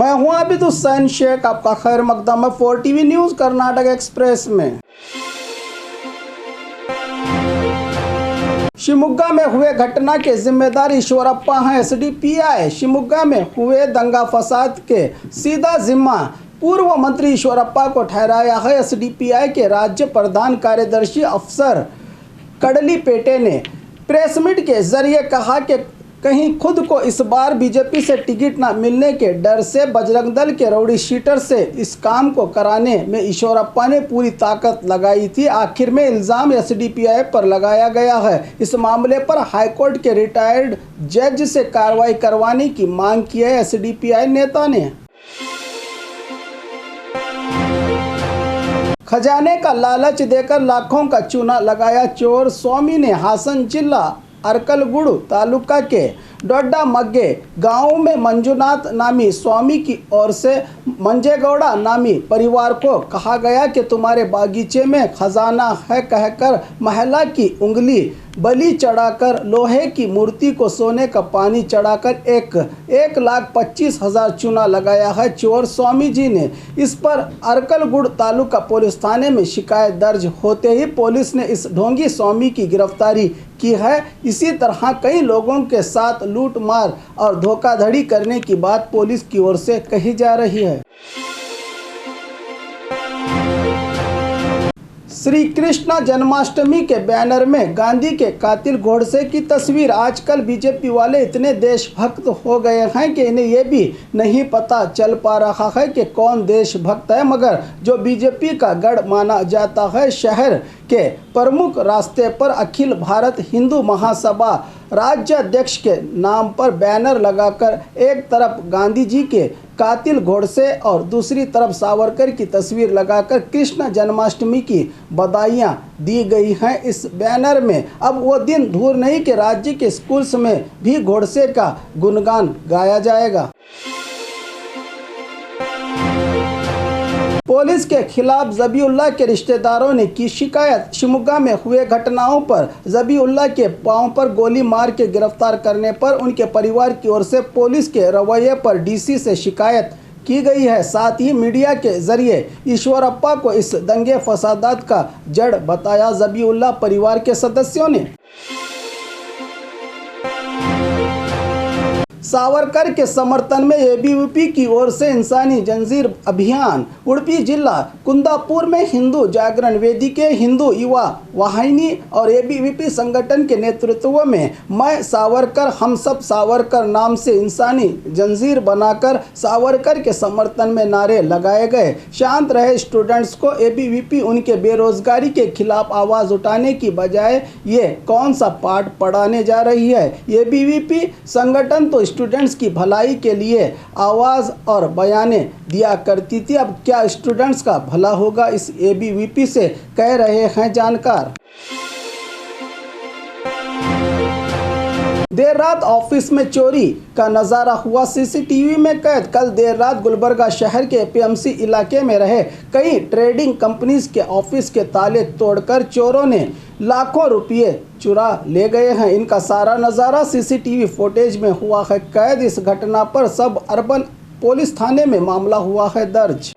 मैं हूं आबिद हुसैन शेख, आपका खैर मकदम है 4 टीवी न्यूज़ कर्नाटक एक्सप्रेस में। शिवमोगा में हुए घटना के जिम्मेदार ईश्वरप्पा हैं। एसडीपीआई शिवमोगा में हुए दंगा फसाद के सीधा जिम्मा पूर्व मंत्री ईश्वरप्पा को ठहराया है। एसडीपीआई के राज्य प्रधान कार्यदर्शी अफसर कडलीपेटे ने प्रेस मीट के जरिए कहा कि कहीं खुद को इस बार बीजेपी से टिकट न मिलने के डर से बजरंग दल के रउडी शीटर से इस काम को कराने में ईश्वरप्पा ने पूरी ताकत लगाई थी। आखिर में इल्ज़ाम एसडीपीआई पर लगाया गया है। इस मामले पर हाईकोर्ट के रिटायर्ड जज से कार्रवाई करवाने की मांग की है। एसडीपीआई नेता ने खजाने का लालच देकर लाखों का चूना लगाया चोर। स्वामी ने हासन जिला अरकलगुड़ तालुका के डोड्डा मग्गे गांव में मंजुनाथ नामी स्वामी की ओर से मंजेगौड़ा नामी परिवार को कहा गया कि तुम्हारे बागीचे में खजाना है कहकर महिला की उंगली बलि चढ़ाकर लोहे की मूर्ति को सोने का पानी चढ़ाकर 1,25,000 चूना लगाया है। चोर स्वामी जी ने इस पर अरकलगुड़ तालुका पुलिस थाने में शिकायत दर्ज होते ही पुलिस ने इस ढोंगी स्वामी की गिरफ्तारी की है। इसी तरह कई लोगों के साथ लूट मार और धोखाधड़ी करने की बात पुलिस की ओर से कही जा रही है। श्री कृष्ण जन्माष्टमी के बैनर में गांधी के कातिल गोडसे की तस्वीर। आजकल बीजेपी वाले इतने देशभक्त हो गए हैं कि इन्हें ये भी नहीं पता चल पा रहा है कि कौन देशभक्त है, मगर जो बीजेपी का गढ़ माना जाता है शहर के प्रमुख रास्ते पर अखिल भारत हिंदू महासभा राज्याध्यक्ष के नाम पर बैनर लगाकर एक तरफ गांधी जी के कातिल गोडसे और दूसरी तरफ सावरकर की तस्वीर लगाकर कृष्ण जन्माष्टमी की बधाइयाँ दी गई हैं। इस बैनर में अब वो दिन दूर नहीं कि राज्य के स्कूल्स में भी गोडसे का गुणगान गाया जाएगा। पुलिस के खिलाफ जबीउल्लाह के रिश्तेदारों ने की शिकायत। शिवमोगा में हुए घटनाओं पर जबीउल्लाह के पांव पर गोली मार के गिरफ्तार करने पर उनके परिवार की ओर से पुलिस के रवैये पर डीसी से शिकायत की गई है। साथ ही मीडिया के जरिए ईश्वरप्पा को इस दंगे फसादात का जड़ बताया। जबीउल्लाह परिवार के सदस्यों ने सावरकर के समर्थन में एबीवीपी की ओर से इंसानी जंजीर अभियान। उडुपी जिला कुंदापुर में हिंदू जागरण वेदी के हिंदू युवा वाहिनी और एबीवीपी संगठन के नेतृत्व में मैं सावरकर हम सब सावरकर नाम से इंसानी जंजीर बनाकर सावरकर के समर्थन में नारे लगाए गए। शांत रहे स्टूडेंट्स को एबीवीपी उनके बेरोजगारी के खिलाफ आवाज़ उठाने की बजाय ये कौन सा पाठ पढ़ाने जा रही है। एबीवीपी संगठन तो स्टूडेंट्स की भलाई के लिए आवाज़ और बयाने दिया करती थी, अब क्या स्टूडेंट्स का भला होगा, इस एबीवीपी से कह रहे हैं जानकार। देर रात ऑफिस में चोरी का नज़ारा हुआ सीसीटीवी में कैद। कल देर रात गुलबर्गा शहर के एपीएमसी इलाके में रहे कई ट्रेडिंग कंपनीज के ऑफिस के ताले तोड़कर चोरों ने लाखों रुपये चुरा ले गए हैं। इनका सारा नज़ारा सीसीटीवी फुटेज में हुआ है कैद। इस घटना पर सब अर्बन पुलिस थाने में मामला हुआ है दर्ज।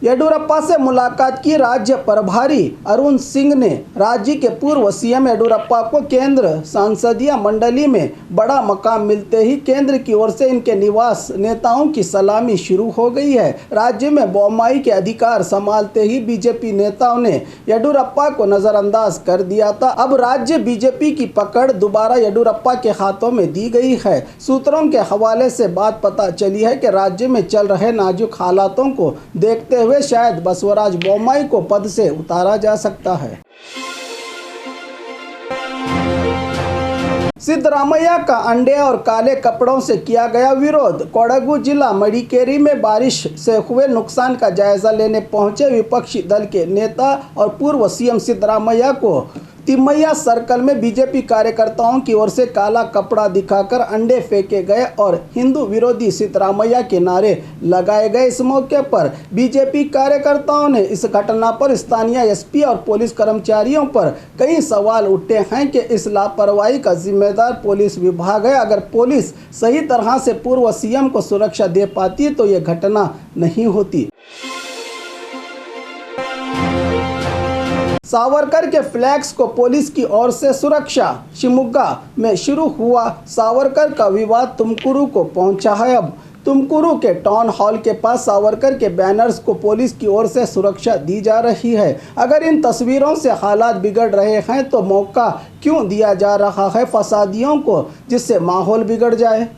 येडियुरप्पा से मुलाकात की राज्य प्रभारी अरुण सिंह ने राज्य के पूर्व सीएम येडियुरप्पा को केंद्र संसदीय मंडली में बड़ा मकाम मिलते ही केंद्र की ओर से इनके निवास नेताओं की सलामी शुरू हो गई है। राज्य में बोम्माई के अधिकार संभालते ही बीजेपी नेताओं ने येडियुरप्पा को नजरअंदाज कर दिया था। अब राज्य बीजेपी की पकड़ दोबारा येडियुरप्पा के हाथों में दी गई है। सूत्रों के हवाले से बात पता चली है कि राज्य में चल रहे नाजुक हालातों को देखते हुए शायद बसवराज बोम्माई को पद से उतारा जा सकता है। सिद्धरामैया का अंडे और काले कपड़ों से किया गया विरोध। कोडगु जिला मडिकेरी में बारिश से हुए नुकसान का जायजा लेने पहुंचे विपक्षी दल के नेता और पूर्व सीएम सिद्धरामैया को तिमैया सर्कल में बीजेपी कार्यकर्ताओं की ओर से काला कपड़ा दिखाकर अंडे फेंके गए और हिंदू विरोधी सिद्धरामैया के नारे लगाए गए। इस मौके पर बीजेपी कार्यकर्ताओं ने इस घटना पर स्थानीय एसपी और पुलिस कर्मचारियों पर कई सवाल उठे हैं कि इस लापरवाही का जिम्मेदार पुलिस विभाग है। अगर पुलिस सही तरह से पूर्व सीएम को सुरक्षा दे पाती तो ये घटना नहीं होती। सावरकर के फ्लैग्स को पुलिस की ओर से सुरक्षा। शिवमोगा में शुरू हुआ सावरकर का विवाद तुमकुरू को पहुंचा है। अब तुमकुरू के टाउन हॉल के पास सावरकर के बैनर्स को पुलिस की ओर से सुरक्षा दी जा रही है। अगर इन तस्वीरों से हालात बिगड़ रहे हैं तो मौका क्यों दिया जा रहा है फसादियों को, जिससे माहौल बिगड़ जाए।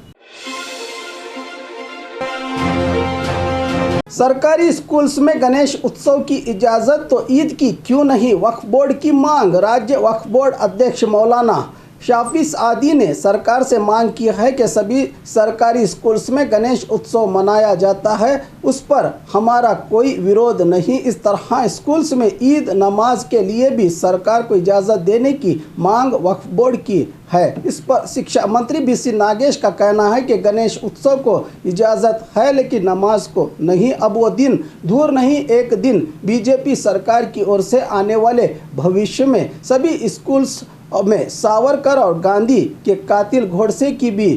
सरकारी स्कूल्स में गणेश उत्सव की इजाज़त तो ईद की क्यों नहीं, वक्फ बोर्ड की मांग। राज्य वक्फ बोर्ड अध्यक्ष मौलाना शाफी आदि ने सरकार से मांग की है कि सभी सरकारी स्कूल्स में गणेश उत्सव मनाया जाता है, उस पर हमारा कोई विरोध नहीं। इस तरह स्कूल्स में ईद नमाज के लिए भी सरकार को इजाज़त देने की मांग वक्फ बोर्ड की है। इस पर शिक्षा मंत्री बीसी नागेश का कहना है कि गणेश उत्सव को इजाज़त है लेकिन नमाज को नहीं। अब वो दिन दूर नहीं, एक दिन बीजेपी सरकार की ओर से आने वाले भविष्य में सभी स्कूल्स में सावरकर और गांधी के कातिल गोडसे की भी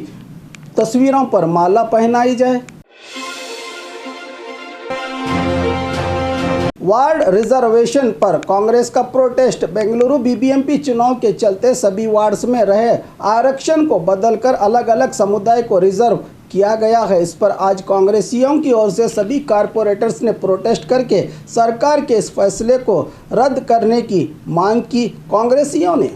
तस्वीरों पर माला पहनाई जाए। वार्ड रिजर्वेशन पर कांग्रेस का प्रोटेस्ट। बेंगलुरु बीबीएमपी चुनाव के चलते सभी वार्ड्स में रहे आरक्षण को बदलकर अलग अलग समुदाय को रिजर्व किया गया है। इस पर आज कांग्रेसियों की ओर से सभी कारपोरेटर्स ने प्रोटेस्ट करके सरकार के इस फैसले को रद्द करने की मांग की। कांग्रेसियों ने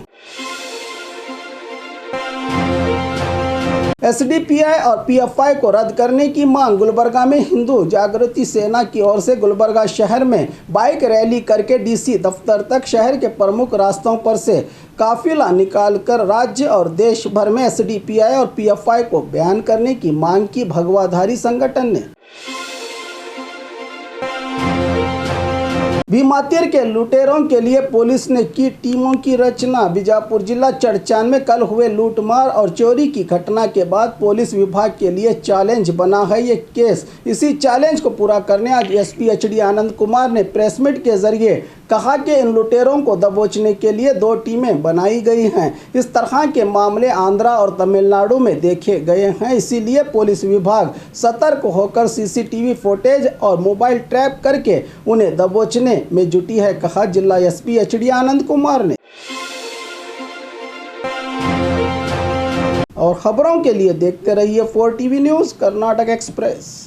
एसडीपीआई और पीएफआई को रद्द करने की मांग। गुलबर्गा में हिंदू जागृति सेना की ओर से गुलबर्गा शहर में बाइक रैली करके डीसी दफ्तर तक शहर के प्रमुख रास्तों पर से काफिला निकालकर राज्य और देश भर में एसडीपीआई और पीएफआई को बैन करने की मांग की। भगवाधारी संगठन ने भीमातीर के लुटेरों के लिए पुलिस ने की टीमों की रचना। बीजापुर जिला चड़चान में कल हुए लूटमार और चोरी की घटना के बाद पुलिस विभाग के लिए चैलेंज बना है ये केस। इसी चैलेंज को पूरा करने आज एसपी एचडी आनंद कुमार ने प्रेस मीट के जरिए कहा कि इन लुटेरों को दबोचने के लिए 2 टीमें बनाई गई हैं। इस तरह के मामले आंध्रा और तमिलनाडु में देखे गए हैं, इसीलिए पुलिस विभाग सतर्क होकर सीसीटीवी फुटेज और मोबाइल ट्रैप करके उन्हें दबोचने में जुटी है, कहा जिला एसपी एचडी आनंद कुमार ने। और खबरों के लिए देखते रहिए 4 टीवी न्यूज़ कर्नाटक एक्सप्रेस।